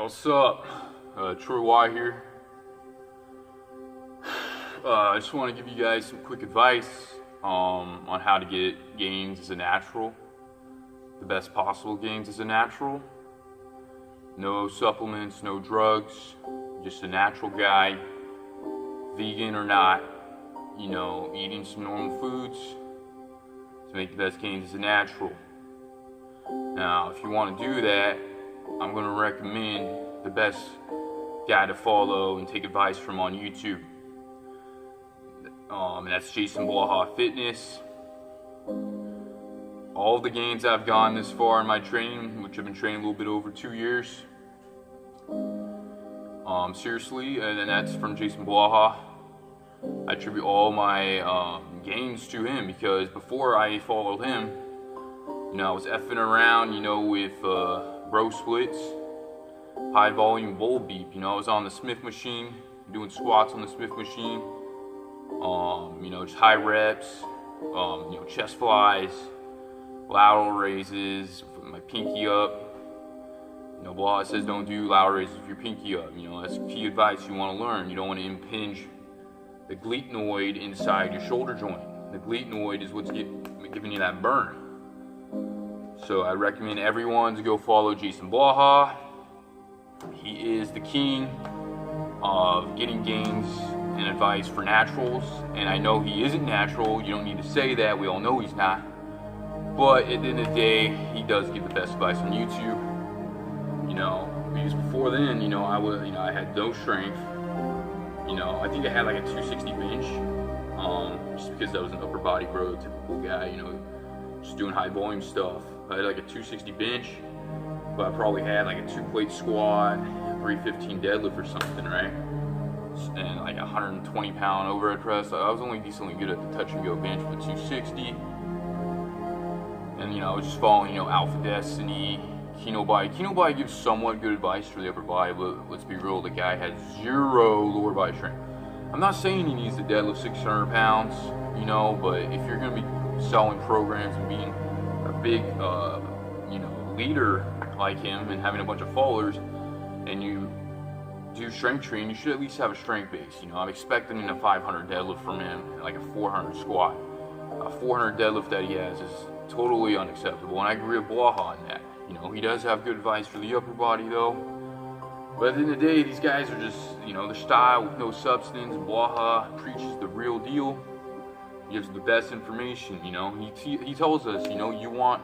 What's up? Troy Y here. I just want to give you guys some quick advice on how to get gains as a natural, the best possible gains as a natural. No supplements, no drugs, just a natural guy, vegan or not, eating some normal foods to make the best gains as a natural. Now, if you want to do that, I'm going to recommend the best guy to follow and take advice from on YouTube. And that's Blaha Fitness. All the gains I've gone this far in my training, which I've been training a little bit over 2 years, seriously, and that's from Blaha. I attribute all my gains to him because before I followed him, I was effing around, with bro splits, high volume bull beep. I was on the Smith machine, doing squats on the Smith machine. Just high reps, chest flies, lateral raises, my pinky up. Blaha says don't do lateral raises with your pinky up. That's key advice you want to learn. You don't want to impinge the glenoid inside your shoulder joint. The glenoid is what's giving you that burn. So I recommend everyone to go follow Blaha. He is the king of getting gains and advice for naturals, and I know he isn't natural. You don't need to say that. We all know he's not. But at the end of the day, he does give the best advice on YouTube. Because before then, I had no strength. I think I had like a 260 bench, just because I was an upper body bro, typical guy. Just doing high volume stuff. I had like a 260 bench, but I probably had like a 2-plate squat, 315 deadlift or something, right? And like a 120-pound overhead press. I was only decently good at the touch and go bench with 260. And I was just following, Alpha Destiny, Kino Body. Kino Body gives somewhat good advice for the upper body, but let's be real, the guy has zero lower body strength. I'm not saying he needs to deadlift 600 pounds, but if you're going to be selling programs and being a big, leader like him and having a bunch of followers, and you do strength training, you should at least have a strength base. I'm expecting a 500 deadlift from him, like a 400 squat. A 400 deadlift that he has is totally unacceptable, and I agree with Blaha on that. He does have good advice for the upper body though. But at the end of the day, these guys are just, their style with no substance. Blaha preaches the real deal. He gives the best information, He tells us, you want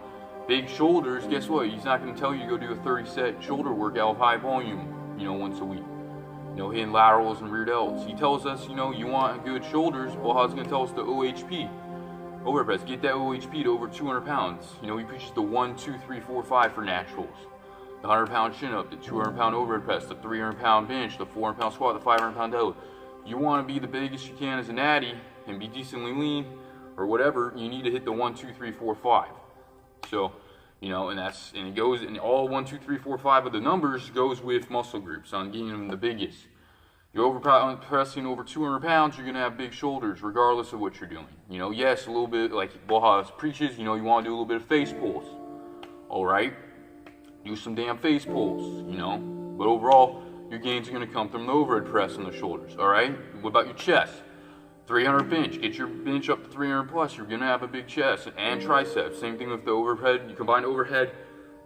big shoulders. Guess what? He's not going to tell you to go do a 30-set shoulder workout of high volume, once a week. Hitting laterals and rear delts. He tells us, you want good shoulders. Blaha's going to tell us the OHP. Overhead press. Get that OHP to over 200 pounds. He preaches the 1, 2, 3, 4, 5 for naturals. The 100-pound chin-up, the 200-pound overhead press, the 300-pound bench, the 400-pound squat, the 500-pound deadlift. You want to be the biggest you can as a natty and be decently lean or whatever, you need to hit the 1, 2, 3, 4, 5. So, and it goes, and all 1, 2, 3, 4, 5 of the numbers goes with muscle groups on getting them the biggest. You're pressing over 200 pounds, you're going to have big shoulders regardless of what you're doing. Yes, a little bit like Blaha preaches, you want to do a little bit of face pulls. Alright? Do some damn face pulls, But overall, your gains are going to come from the overhead press on the shoulders. Alright? What about your chest? 300 bench. Get your bench up to 300 plus. You're going to have a big chest and triceps. Same thing with the overhead. You combine overhead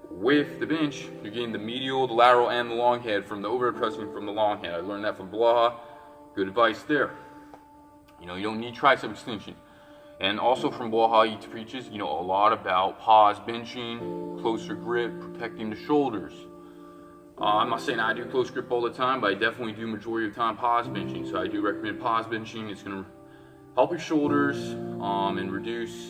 with the bench, you're getting the medial, the lateral, and the long head from the overhead pressing from the long head. I learned that from Blaha. Good advice there. You don't need tricep extension. And also from Blaha, he preaches, a lot about pause benching, closer grip, protecting the shoulders. I'm not saying I do close grip all the time, but I definitely do majority of the time pause benching. So I do recommend pause benching. It's going to help your shoulders and reduce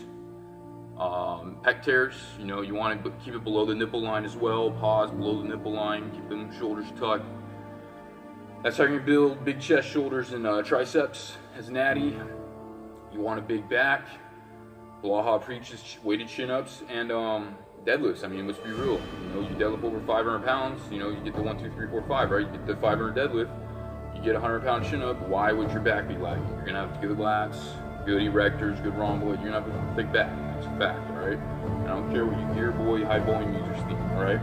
pec tears. You want to keep it below the nipple line as well. Pause below the nipple line. Keep them shoulders tucked. That's how you're going to build big chest, shoulders, and triceps as natty. You want a big back. Blaha preaches weighted chin-ups and deadlifts. Let's be real. You deadlift over 500 pounds. You get the 1, 2, 3, 4, 5, right? You get the 500 deadlift. You get a 100-pound chin-up. Why would your back be lagging? You're going to have good lats, good erectors, good rhomboid. You're going to have a thick back. That's a fact, all right? I don't care what you gear boy, high volume users think, all right?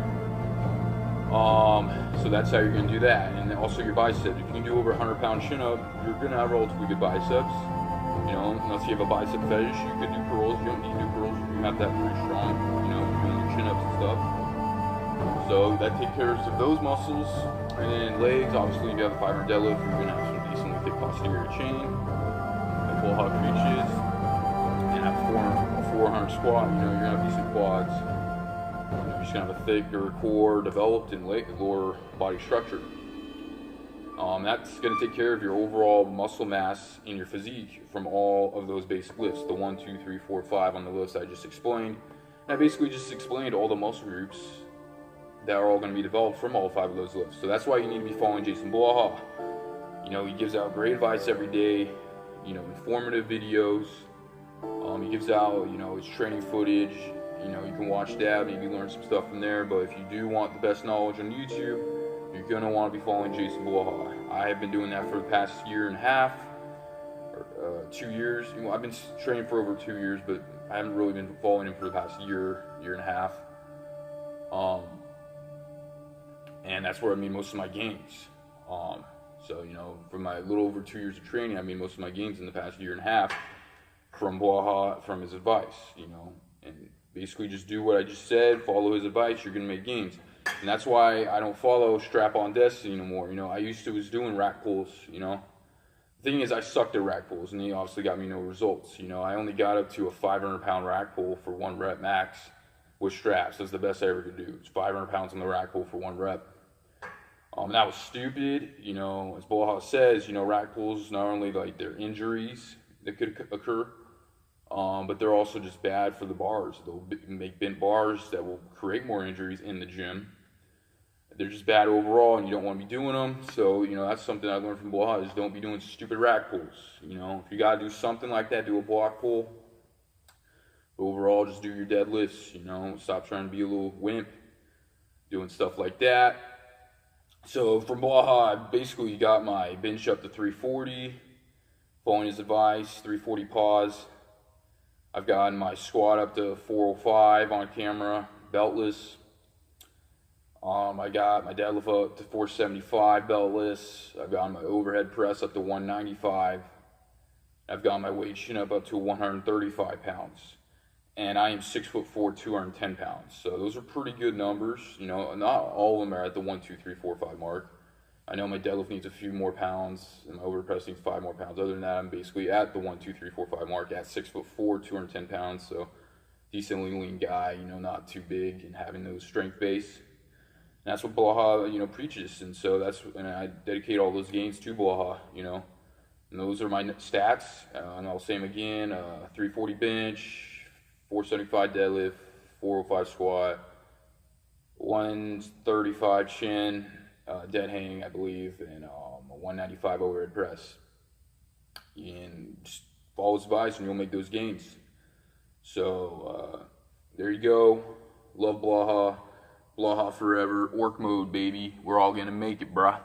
So that's how you're going to do that. And also your biceps. If you can do over 100-pound chin-up, you're going to have relatively good biceps. You know, unless you have a bicep fetish, you could do curls. You don't need to do curls. You have that pretty strong, you know, doing your chin-ups and stuff. So that takes care of those muscles. And then legs, obviously, if you have a 500 deadlift, you're going to have some decently thick posterior chain. And full hog reaches. And at 400 squat, you know, you're going to have decent quads. You're just going to have a thicker core developed in lower body structure. That's going to take care of your overall muscle mass in your physique from all of those basic lifts. The 1, 2, 3, 4, 5 on the list I just explained. And I basically just explained all the muscle groups that are all going to be developed from all 5 of those lifts. So that's why you need to be following Jason Blaha. You know, he gives out great advice every day, you know, informative videos. He gives out, you know, his training footage. You know, you can watch that, maybe learn some stuff from there. But if you do want the best knowledge on YouTube, you're going to want to be following Jason Blaha. I have been doing that for the past year and a half, or 2 years. You know, I've been training for over 2 years, but I haven't really been following him for the past year and a half. And that's where I made most of my gains. So, you know, for my little over 2 years of training, I made most of my gains in the past year and a half from Blaha, from his advice, you know. And basically just do what I just said, follow his advice, you're going to make gains. And that's why I don't follow strap-on Destiny anymore. You know, I used to was doing rack pulls, you know. The thing is, I sucked at rack pulls, and he obviously got me no results. You know, I only got up to a 500-pound rack pull for 1 rep max with straps. That's the best I ever could do. It's 500 pounds on the rack pull for 1 rep. That was stupid. You know, as Blaha says, you know, rack pulls, not only like they're injuries that could occur, but they're also just bad for the bars. They'll make bent bars that will create more injuries in the gym. They're just bad overall, and you don't want to be doing them. So, you know, that's something I learned from Blaha, is don't be doing stupid rack pulls. You know, if you got to do something like that, do a block pull. But overall, just do your deadlifts, you know. Stop trying to be a little wimp doing stuff like that. So, from Blaha, I basically got my bench up to 340, following his advice, 340 pause. I've gotten my squat up to 405 on camera, beltless. I got my deadlift up to 475 beltless. I've got my overhead press up to 195. I've got my weight chin up to 135 pounds. And I am 6'4", 210 pounds. So those are pretty good numbers. You know, not all of them are at the 1, 2, 3, 4, 5 mark. I know my deadlift needs a few more pounds, and my overhead press needs 5 more pounds. Other than that, I'm basically at the 1, 2, 3, 4, 5 mark at 6'4", 210 pounds. So decently lean guy, you know, not too big, and having those strength base. And that's what Blaha, you know, preaches. And so and I dedicate all those gains to Blaha, you know. And those are my stats. And I'll say them again: 340 bench, 475 deadlift, 405 squat, 135 chin, dead hang, I believe, and a 195 overhead press. And just follow his advice, and you'll make those gains. So there you go. Love Blaha. Blaha forever. Orc mode, baby. We're all gonna make it, bruh.